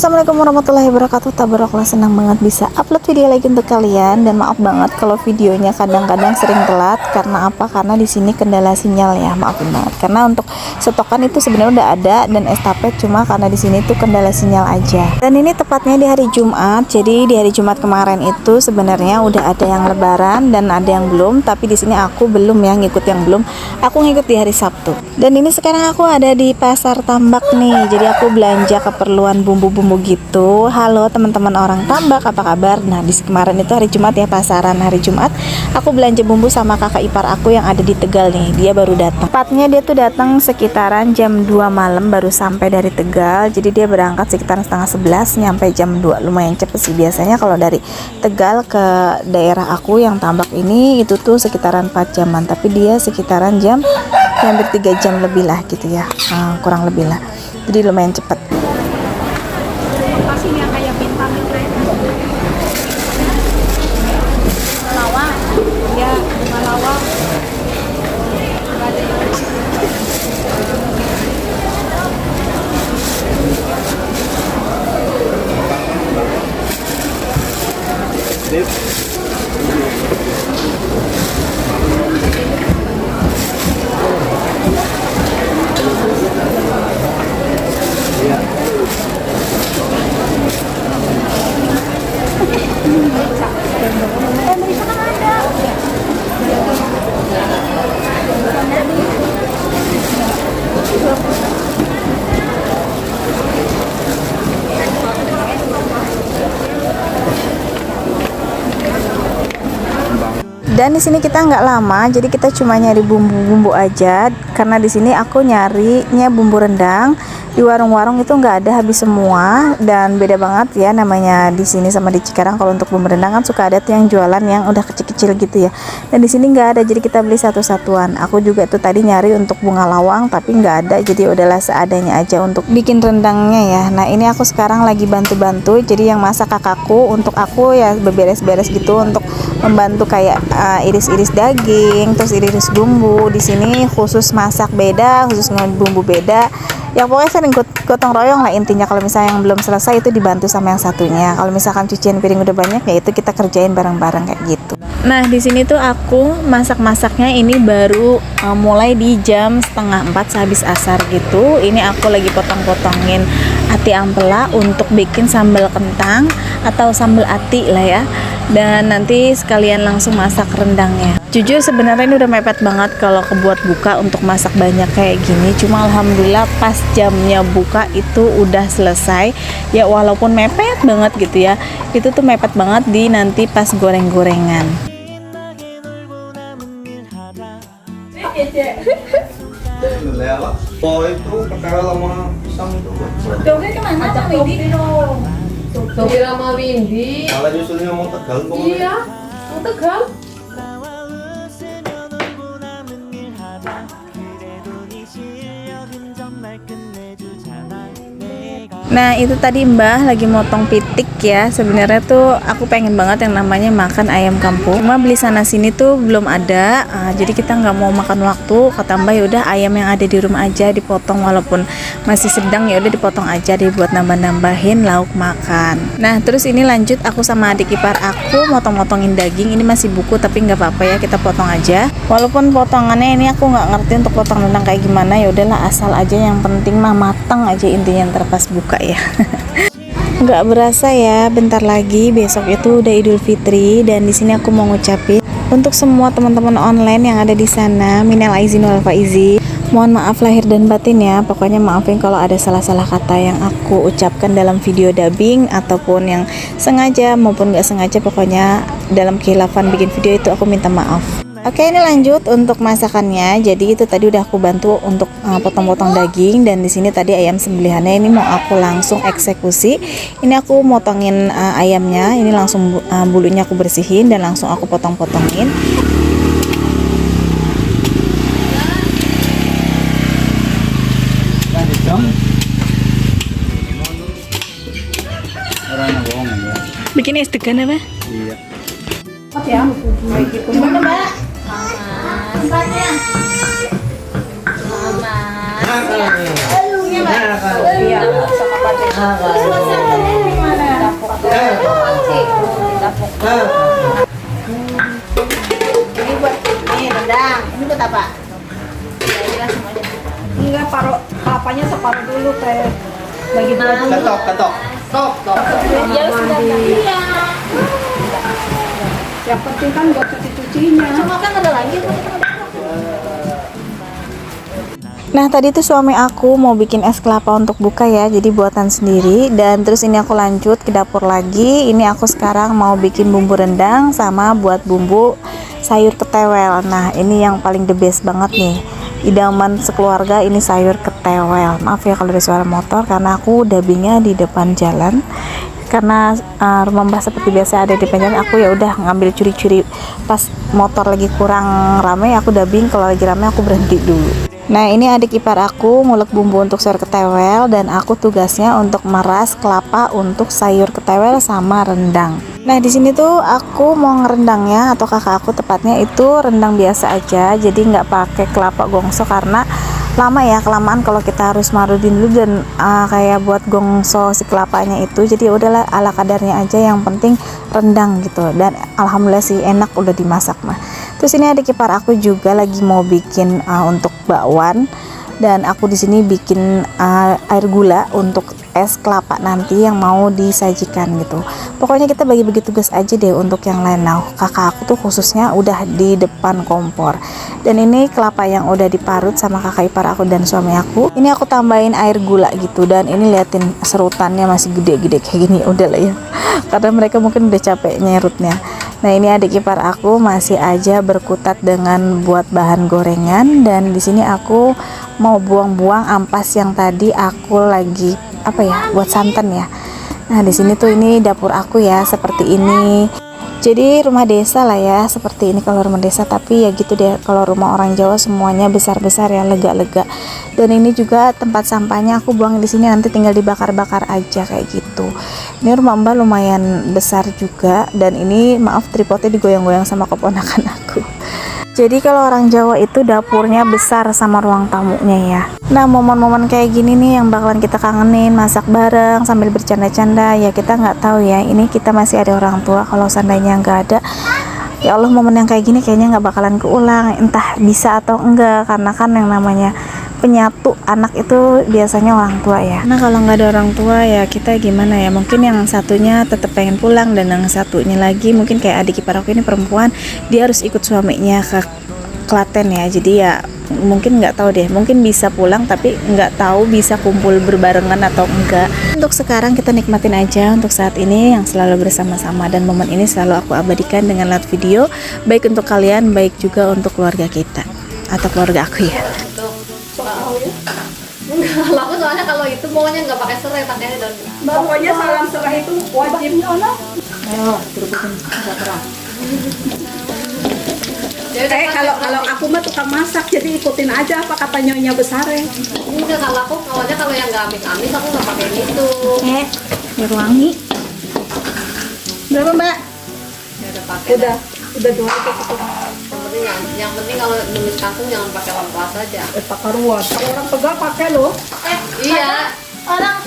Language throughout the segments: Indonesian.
Assalamualaikum warahmatullahi wabarakatuh. Tabarakallah, senang banget bisa upload video lagi untuk kalian, dan maaf banget kalau videonya kadang-kadang sering telat. Karena apa? Karena di sini kendala sinyal ya, maafin banget. Karena untuk stokan itu sebenarnya udah ada dan estafet, cuma karena di sini tuh kendala sinyal aja. Dan ini tepatnya di hari Jumat. Jadi di hari Jumat kemarin itu sebenarnya udah ada yang lebaran dan ada yang belum, tapi di sini aku belum yang ngikut yang belum. Aku ngikut di hari Sabtu. Dan ini sekarang aku ada di Pasar Tambak nih. Jadi aku belanja keperluan bumbu-bumbu gitu. Halo teman-teman orang Tambak, apa kabar? Nah, di kemarin itu hari Jumat ya, pasaran hari Jumat. Aku belanja bumbu sama kakak ipar aku yang ada di Tegal nih. Dia baru datang. Tepatnya dia tuh datang sekitaran jam 2 malam baru sampai dari Tegal. Jadi dia berangkat sekitaran setengah 11 nyampe jam 2. Lumayan cepet sih, biasanya kalau dari Tegal ke daerah aku yang Tambak ini itu tuh sekitaran 4 jaman, tapi dia sekitaran jam hampir 3 jam lebih lah gitu ya. Kurang lebih lah. Jadi lumayan cepet. Yang kayak bintang itu lawang, ya bunga lawang. Dan di sini kita nggak lama, jadi kita cuma nyari bumbu-bumbu aja. Karena di sini aku nyarinya bumbu rendang. Di warung-warung itu nggak ada, habis semua. Dan beda banget ya namanya di sini sama di Cikarang. Kalau untuk bumbu rendang kan suka ada tuh yang jualan yang udah kecil-kecil gitu ya. Dan di sini nggak ada, jadi kita beli satu-satuan. Aku juga tuh tadi nyari untuk bunga lawang, tapi nggak ada. Jadi udahlah seadanya aja untuk bikin rendangnya ya. Nah ini aku sekarang lagi bantu-bantu. Jadi yang masak kakakku, untuk aku ya beberes-beres gitu untuk membantu kayak iris-iris daging, terus iris bumbu. Di sini khusus masak beda, khusus bumbu beda. Ya pokoknya sering gotong royong lah intinya. Kalau misalnya yang belum selesai itu dibantu sama yang satunya. Kalau misalkan cucian piring udah banyak ya itu kita kerjain bareng-bareng kayak gitu. Nah di sini tuh aku masak-masaknya ini baru mulai di jam setengah 4 sehabis asar gitu. Ini aku lagi potong-potongin ati ampela untuk bikin sambal kentang atau sambal ati lah ya. Dan nanti sekalian langsung masak rendangnya. Jujur sebenarnya ini udah mepet banget kalau kebuat buka untuk masak banyak kayak gini. Cuma alhamdulillah pas jamnya buka itu udah selesai. Ya walaupun mepet banget gitu ya, itu tuh mepet banget di nanti pas goreng-gorengan. Oh itu perkara lama pisang itu. Doge kemana sama Windy? Doge sama Windy. Malah nyusulnya mau Tegal kok. Iya, mau Tegal. Nah itu tadi Mbah lagi motong pitik ya. Sebenarnya tuh aku pengen banget yang namanya makan ayam kampung. Cuma beli sana sini tuh belum ada. Jadi kita nggak mau makan waktu. Kata Mbah yaudah ayam yang ada di rumah aja dipotong, walaupun masih sedang ya udah dipotong aja dibuat nambah-nambahin lauk makan. Nah terus ini lanjut aku sama adik ipar aku motong-motongin daging. Ini masih buku tapi nggak apa-apa ya, kita potong aja. Walaupun potongannya ini aku nggak ngerti untuk potong rendang kayak gimana, ya udahlah asal aja, yang penting mah matang aja intinya ntar pas buka ya. Nggak berasa ya, bentar lagi besok itu udah Idul Fitri. Dan di sini aku mau ngucapin untuk semua teman-teman online yang ada di sana, minal aizin wal faizin. Mohon maaf lahir dan batin ya. Pokoknya maafin kalau ada salah-salah kata yang aku ucapkan dalam video dubbing ataupun yang sengaja maupun nggak sengaja. Pokoknya dalam kekhilafan bikin video itu aku minta maaf. Oke, ini lanjut untuk masakannya. Jadi itu tadi udah aku bantu untuk potong-potong daging, dan di sini tadi ayam sembelihannya ini mau aku langsung eksekusi. Ini aku motongin ayamnya, ini langsung bulunya aku bersihin dan langsung aku potong-potongin. Bikin es degan apa? Iya. Oke ya. Gimana Mbak? Tempatnya. Selamat. Iya Mbak. Iya. Ini buat ini rendang. Ini buat apa? Enggak, paruh kelapanya separuh dulu kayak bagi dua dulu. Ketok. Ya sudah. Iya. Yang penting kan buat cuci-cucinya. Cuma kan ada lagi. Nah tadi tuh suami aku mau bikin es kelapa untuk buka ya, jadi buatan sendiri. Dan terus ini aku lanjut ke dapur lagi. Ini aku sekarang mau bikin bumbu rendang sama buat bumbu sayur ketewel. Nah ini yang paling the best banget nih, idaman sekeluarga ini sayur ketewel. Maaf ya kalau ada suara motor karena aku dubbingnya di depan jalan. Karena rumah mbah seperti biasa ada di depan jalan, aku ya udah ngambil curi-curi pas motor lagi kurang rame, aku dubbing. Kalau lagi rame aku berhenti dulu. Nah ini adik ipar aku ngulek bumbu untuk sayur ketewel dan aku tugasnya untuk meras kelapa untuk sayur ketewel sama rendang. Nah di sini tuh aku mau ngerendangnya, atau kakak aku tepatnya itu rendang biasa aja, jadi nggak pakai kelapa gongso karena lama ya, kelamaan kalau kita harus marudin dulu dan kayak buat gongso si kelapanya itu. Jadi udahlah ala kadarnya aja, yang penting rendang gitu. Dan alhamdulillah sih enak udah dimasak mah. Terus ini adik ipar aku juga lagi mau bikin untuk bakwan, dan aku di sini bikin air gula untuk es kelapa nanti yang mau disajikan gitu. Pokoknya kita bagi-bagi tugas aja deh untuk yang lain. Nah kakak aku tuh khususnya udah di depan kompor, dan ini kelapa yang udah diparut sama kakak ipar aku dan suami aku. Ini aku tambahin air gula gitu, dan ini liatin serutannya masih gede-gede kayak gini, udah lah ya karena mereka mungkin udah capek nyerutnya. Nah ini adik ipar aku masih aja berkutat dengan buat bahan gorengan, dan di sini aku mau buang-buang ampas yang tadi aku lagi buat santan ya. Nah di sini tuh ini dapur aku ya seperti ini. Jadi rumah desa lah ya, seperti ini kalau rumah desa, tapi ya gitu deh kalau rumah orang Jawa semuanya besar-besar ya, lega-lega. Dan ini juga tempat sampahnya aku buang di sini, nanti tinggal dibakar-bakar aja kayak gitu. Ini rumah Mbak lumayan besar juga, dan ini maaf tripodnya digoyang-goyang sama keponakan aku. Jadi kalau orang Jawa itu dapurnya besar sama ruang tamunya ya. Nah momen-momen kayak gini nih yang bakalan kita kangenin, masak bareng sambil bercanda-canda ya. Kita nggak tahu ya, ini kita masih ada orang tua, kalau seandainya nggak ada, ya Allah momen yang kayak gini kayaknya nggak bakalan keulang, entah bisa atau enggak, karena kan yang namanya penyatu anak itu biasanya orang tua ya. Nah kalau nggak ada orang tua ya kita gimana ya, mungkin yang satunya tetap pengen pulang, dan yang satunya lagi mungkin kayak adik ipar aku ini perempuan, dia harus ikut suaminya ke Klaten ya. Jadi ya mungkin nggak tahu deh, mungkin bisa pulang tapi nggak tahu bisa kumpul berbarengan atau enggak. Untuk sekarang kita nikmatin aja untuk saat ini yang selalu bersama-sama, dan momen ini selalu aku abadikan dengan live video, baik untuk kalian baik juga untuk keluarga kita atau keluarga aku ya. Kalau aku soalnya kalau itu pokoknya nggak pakai serai, pakainya daun. Pokoknya salam serah itu wajib. Ayo, terusin agak terang. Jadi Kalau aku mah tukang masak, jadi ikutin aja apa kata nyonya besar ya. enggak, kalau aku awalnya kalau yang nggak amis-amis aku nggak pakai itu. Biar wangi. Berapa Mbak? Ya udah pakai. Udah dua itu cukup. Yang penting kalau numis kangkung jangan pakai lengkuas aja. Pakai ruas. Kalau orang Tegal pakai loh. Iya. Orang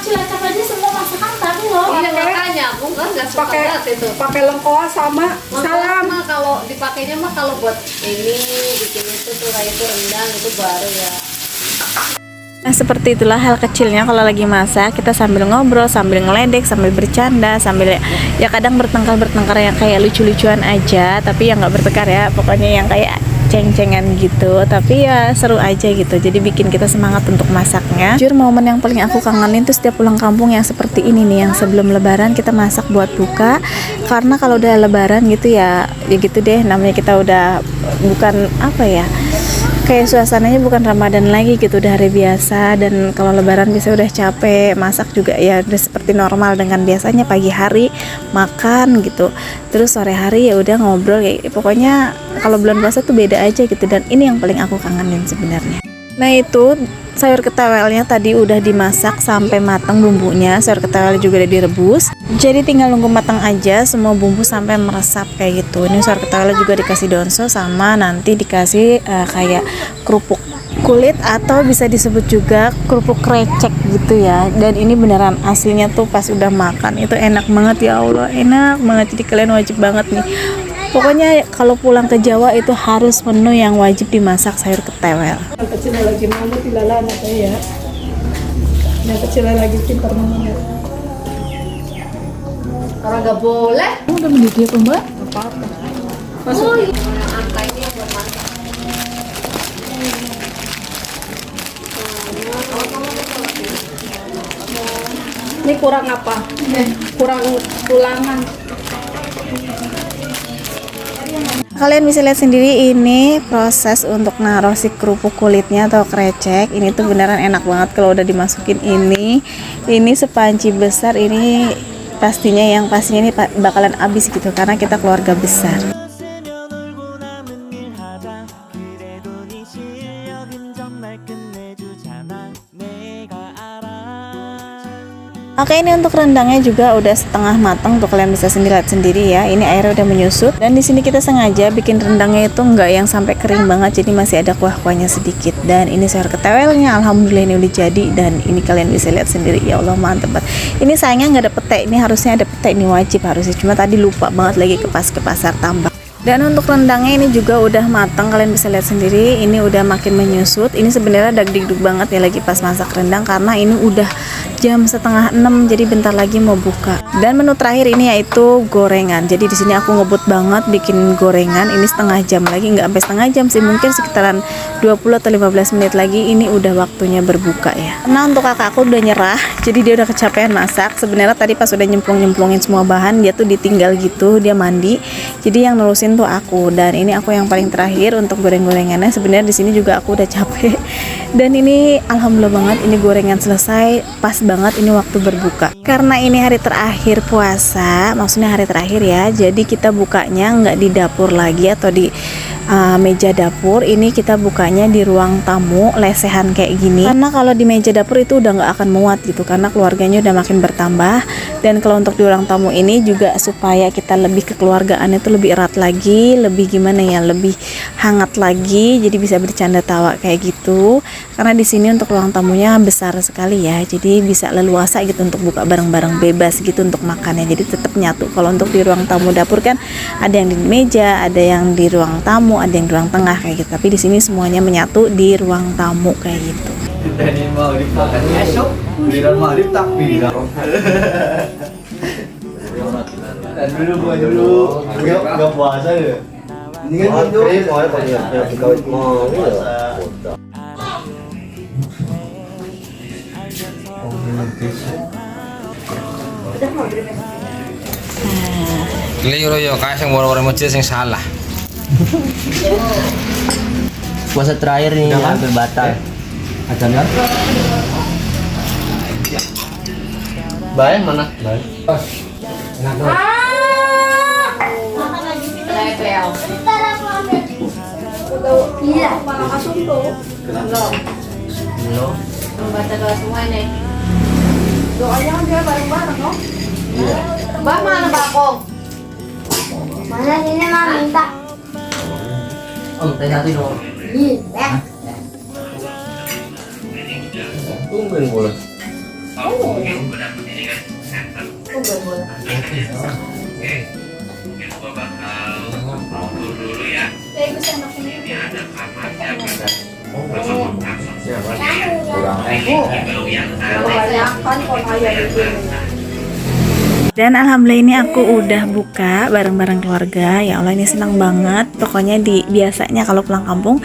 Cilacap aja semua masakan tadi loh. Iya makanya aku kan nggak suka Pakai banget itu. pakai lengkoas sama salam. Mah kalau dipakainya mah kalau buat ini bikin itu tuh kayak itu rendang itu baru ya. Nah seperti itulah hal kecilnya kalau lagi masak, kita sambil ngobrol, sambil ngeledek, sambil bercanda, sambil ya kadang bertengkar yang kayak lucu-lucuan aja, tapi yang nggak bertengkar ya, pokoknya yang kayak ceng-cengan gitu, tapi ya seru aja gitu, jadi bikin kita semangat untuk masaknya. Jujur momen yang paling aku kangenin tuh setiap pulang kampung yang seperti ini nih, yang sebelum lebaran kita masak buat buka, karena kalau udah lebaran gitu ya gitu deh, namanya kita udah bukan kayak suasananya bukan Ramadan lagi gitu, udah hari biasa. Dan kalau lebaran bisa udah capek, masak juga ya udah seperti normal dengan biasanya, pagi hari makan gitu, terus sore hari ya udah ngobrol kayak pokoknya kalau bulan puasa tuh beda aja gitu. Dan ini yang paling aku kangenin sebenarnya. Nah itu sayur ketewelnya tadi udah dimasak sampai matang bumbunya, sayur ketewel juga udah direbus, jadi tinggal nunggu matang aja semua bumbu sampai meresap kayak gitu. Ini sayur ketewel juga dikasih daun sos sama nanti dikasih kayak kerupuk kulit atau bisa disebut juga kerupuk krecek gitu ya. Dan ini beneran aslinya tuh pas udah makan itu enak banget ya Allah, enak banget. Jadi kalian wajib banget nih. Pokoknya kalau pulang ke Jawa itu harus menu yang wajib dimasak sayur ketewel. Yang kecil lagi mau tilala anak saya. Yang kecil lagi pintar banget. Orang nggak boleh. Udah mendidih apa Mbak? Apa-apa. Oh, iya. Angka ini yang buat masak. Ini kurang apa? Kurang tulangan. Kalian bisa lihat sendiri ini proses untuk naruh si kerupuk kulitnya atau krecek. Ini tuh beneran enak banget kalau udah dimasukin ini. Ini sepanci besar, ini pastinya ini bakalan habis gitu karena kita keluarga besar. Oke, ini untuk rendangnya juga udah setengah matang tuh, kalian bisa lihat sendiri ya. Ini airnya udah menyusut dan di sini kita sengaja bikin rendangnya itu nggak yang sampai kering banget, jadi masih ada kuah-kuahnya sedikit. Dan ini sayur ketewelnya alhamdulillah ini udah jadi dan ini kalian bisa lihat sendiri ya Allah mantep banget. Ini sayangnya nggak ada pete, ini harusnya ada pete, ini wajib harusnya, cuma tadi lupa banget lagi ke pasar tambak. Dan untuk rendangnya ini juga udah matang, kalian bisa lihat sendiri ini udah makin menyusut. Ini sebenarnya dagdikduk banget ya lagi pas masak rendang karena ini udah jam 5:30, jadi bentar lagi mau buka. Dan menu terakhir ini yaitu gorengan. Jadi di sini aku ngebut banget bikin gorengan. Ini setengah jam lagi, nggak sampai setengah jam sih, mungkin sekitaran 20 atau 15 menit lagi ini udah waktunya berbuka ya. Nah untuk kakak aku udah nyerah, jadi dia udah kecapean masak. Sebenarnya tadi pas udah nyemplung-nyemplungin semua bahan dia tuh ditinggal gitu, dia mandi. Jadi yang nerusin tuh aku, dan ini aku yang paling terakhir untuk goreng-gorengannya. Sebenarnya di sini juga aku udah capek. Dan ini alhamdulillah banget ini gorengan selesai pas banget ini waktu berbuka. Karena ini hari terakhir puasa, maksudnya hari terakhir ya. Jadi kita bukanya nggak di dapur lagi atau di meja dapur, ini kita bukanya di ruang tamu lesehan kayak gini. Karena kalau di meja dapur itu udah nggak akan muat gitu, karena keluarganya udah makin bertambah. Dan kalau untuk di ruang tamu ini juga supaya kita lebih kekeluargaan itu lebih erat lagi, lebih gimana ya, lebih hangat lagi. Jadi bisa bercanda tawa kayak gitu. Karena di sini untuk ruang tamunya besar sekali ya, jadi bisa leluasa gitu untuk buka bareng-bareng bebas gitu untuk makannya. Jadi tetap nyatu. Kalau untuk di ruang tamu dapur kan ada yang di meja, ada yang di ruang tamu, ada yang di ruang tengah kayak gitu. Tapi di sini semuanya menyatu di ruang tamu kayak gitu. Ini mau dimakan esok, giliran maghrib takbir. Dan dulu nggak puasa ya. Ini kan itu mau apa ya? Mau puasa. Keliru yo kayak yang orang-orang masjid yang salah. Puasa terakhir nih hampir batal. Acaranya? Baik mana? Baik. Level. Iya. Belum. Membaca doa semua nih. Doanya kan dia bareng-bareng loh. Iya. Mbak mana bakong? Mana ini mah minta. Om, teh satu dong. Iya. Tumben boleh. Kebanyakan kalau ayah itu. Dan alhamdulillah ini aku udah buka bareng-bareng keluarga. Ya Allah ini senang banget. Pokoknya biasanya kalau pulang kampung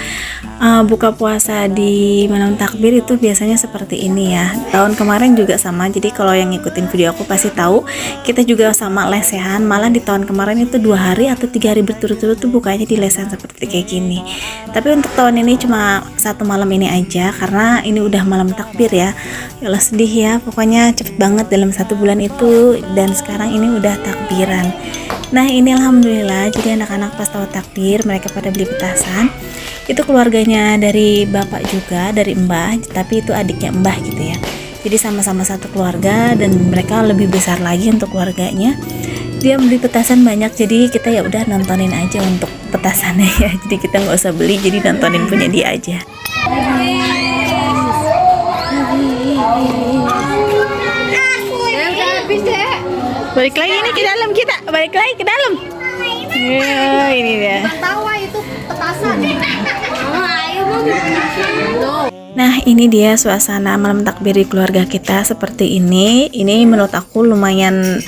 buka puasa di malam takbir itu biasanya seperti ini ya. Tahun kemarin juga sama. Jadi kalau yang ngikutin video aku pasti tahu kita juga sama lesehan. Malah di tahun kemarin itu 2 hari atau 3 hari berturut-turut tuh bukanya di lesehan seperti kayak gini. Tapi untuk tahun ini cuma 1 malam ini aja karena ini udah malam takbir ya. Ya Allah sedih ya. Pokoknya cepet banget dalam 1 bulan itu, dan sekarang ini udah takbiran. Nah ini alhamdulillah, jadi anak-anak pas tahu takbir mereka pada beli petasan. Itu keluarganya dari bapak juga, dari mbah, tapi itu adiknya mbah gitu ya. Jadi sama-sama satu keluarga dan mereka lebih besar lagi untuk keluarganya. Dia beli petasan banyak, jadi kita ya udah nontonin aja untuk petasannya ya. Jadi kita nggak usah beli, jadi nontonin punya dia aja. Balik lagi nih ke dalam kita, balik lagi ke dalam. Ya, ini dia. Tawa itu petasan. Nah, ini dia suasana malam takbir di keluarga kita seperti ini. Ini menurut aku lumayan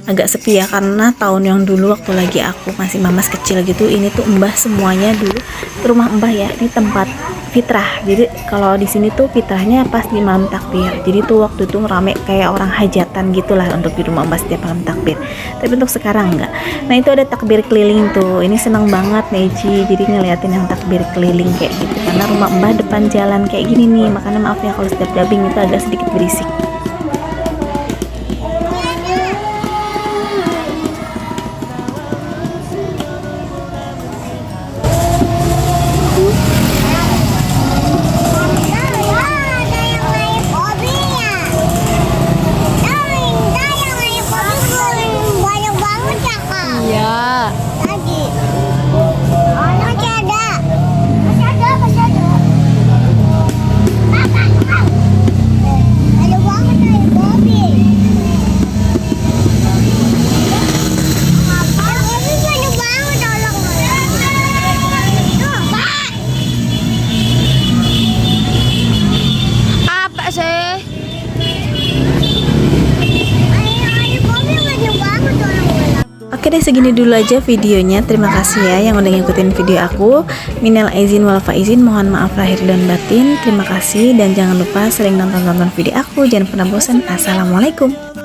agak sepi ya, karena tahun yang dulu waktu lagi aku masih mamas kecil gitu, ini tuh mbah semuanya dulu ke rumah mbah ya. Ini tempat fitrah. Jadi kalau di sini tuh fitrahnya pas di malam takbir. Jadi tuh waktu itu rame kayak orang hajatan gitulah untuk di rumah mbah setiap malam takbir. Tapi untuk sekarang enggak. Nah, itu ada takbir keliling tuh. Ini seneng banget Neji. Jadi ngeliatin yang takbir keliling kayak gitu. Karena rumah mbah depan jalan kayak gini nih. Makanya maaf ya kalau setiap dubbing itu agak sedikit berisik. Oke deh, segini dulu aja videonya. Terima kasih ya yang udah ngikutin video aku. Minal aizin wal faizin, mohon maaf lahir dan batin. Terima kasih dan jangan lupa sering nonton video aku. Jangan pernah bosan. Assalamualaikum.